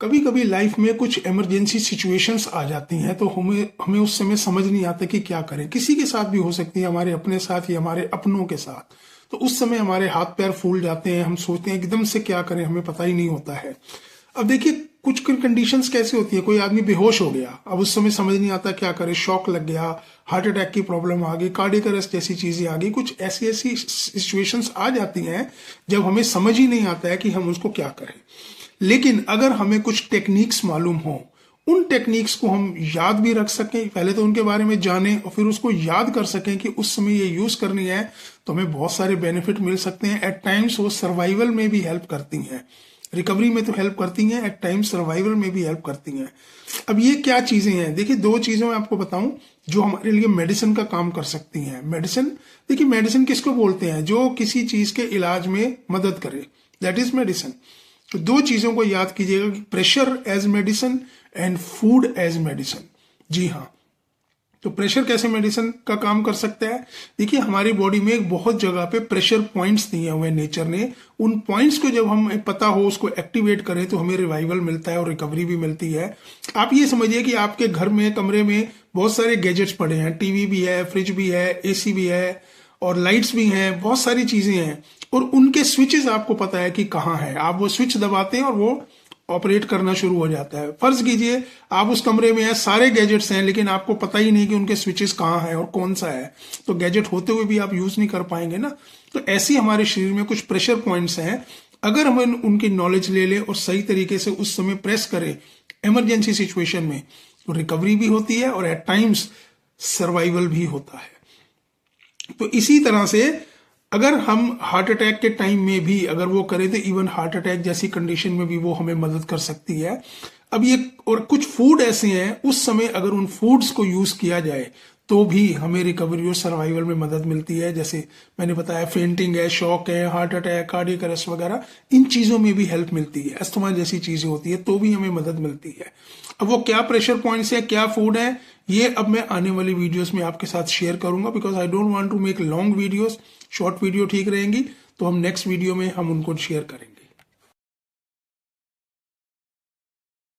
कभी कभी लाइफ में कुछ इमरजेंसी सिचुएशंस आ जाती हैं तो हमें उस समय समझ नहीं आता कि क्या करें। किसी के साथ भी हो सकती है, हमारे अपने साथ या हमारे अपनों के साथ। तो उस समय हमारे हाथ पैर फूल जाते हैं, हम सोचते हैं एकदम से क्या करें, हमें पता ही नहीं होता है। अब देखिए कुछ कंडीशंस कैसे होती है, कोई आदमी बेहोश हो गया, अब उस समय समझ नहीं आता क्या करे, शॉक लग गया, हार्ट अटैक की प्रॉब्लम आ गई, कार्डियक अरेस्ट जैसी चीजें आ गई, कुछ ऐसी ऐसी सिचुएशंस आ जाती हैं जब हमें समझ ही नहीं आता है कि हम उसको क्या करें। लेकिन अगर हमें कुछ टेक्निक्स मालूम हो, उन टेक्निक्स को हम याद भी रख सकें, पहले तो उनके बारे में जानें और फिर उसको याद कर सकें कि उस समय ये यूज करनी है, तो हमें बहुत सारे बेनिफिट मिल सकते हैं। एट टाइम्स वो सर्वाइवल में भी हेल्प करती हैं, रिकवरी में तो हेल्प करती हैं, एट टाइम्स सर्वाइवल में भी हेल्प करती हैं। अब ये क्या चीजें हैं, देखिए दो चीजें मैं आपको बताऊं जो हमारे लिए मेडिसिन का काम कर सकती हैं। मेडिसिन, देखिए मेडिसिन किसको बोलते हैं, जो किसी चीज के इलाज में मदद करे, दैट इज मेडिसिन। तो दो चीजों को याद कीजिएगा कि pressure as medicine and food as medicine. जी हाँ, तो प्रेशर कैसे मेडिसिन का काम कर सकता है, देखिए हमारी बॉडी में एक बहुत जगह पे प्रेशर पॉइंट्स दिए हुए हैं नेचर ने। उन पॉइंट्स को जब हमें पता हो, उसको एक्टिवेट करें तो हमें रिवाइवल मिलता है और रिकवरी भी मिलती है। आप ये समझिए कि आपके घर में, कमरे में बहुत सारे गैजेट्स पड़े हैं, टीवी भी है, फ्रिज भी है, एसी भी है और लाइट्स भी हैं, बहुत सारी चीजें हैं और उनके स्विचेस आपको पता है कि कहाँ है। आप वो स्विच दबाते हैं और वो ऑपरेट करना शुरू हो जाता है। फर्ज कीजिए आप उस कमरे में हैं, सारे गैजेट्स हैं, लेकिन आपको पता ही नहीं कि उनके स्विचेस कहाँ हैं और कौन सा है, तो गैजेट होते हुए भी आप यूज नहीं कर पाएंगे ना। तो ऐसी हमारे शरीर में कुछ प्रेशर पॉइंट्स हैं, अगर हम उनकी नॉलेज ले लें और सही तरीके से उस समय प्रेस करें इमरजेंसी सिचुएशन में, तो रिकवरी भी होती है और एट टाइम्स सर्वाइवल भी होता है। तो इसी तरह से अगर हम हार्ट अटैक के टाइम में भी अगर वो करें तो इवन हार्ट अटैक जैसी कंडीशन में भी वो हमें मदद कर सकती है। अब ये और कुछ फूड ऐसे हैं, उस समय अगर उन फूड्स को यूज किया जाए तो भी हमें रिकवरी और सर्वाइवल में मदद मिलती है। जैसे मैंने बताया, फेंटिंग है, शॉक है, हार्ट अटैक, कार्डियक अरेस्ट वगैरह, इन चीजों में भी हेल्प मिलती है। अस्थमा जैसी चीजें होती है तो भी हमें मदद मिलती है। अब वो क्या प्रेशर पॉइंट्स है, क्या फूड है, ये अब मैं आने वाली वीडियोस में आपके साथ शेयर करूंगा, because I don't want to make long videos, short video ठीक रहेंगी। तो हम नेक्स्ट वीडियो में हम उनको शेयर करेंगे।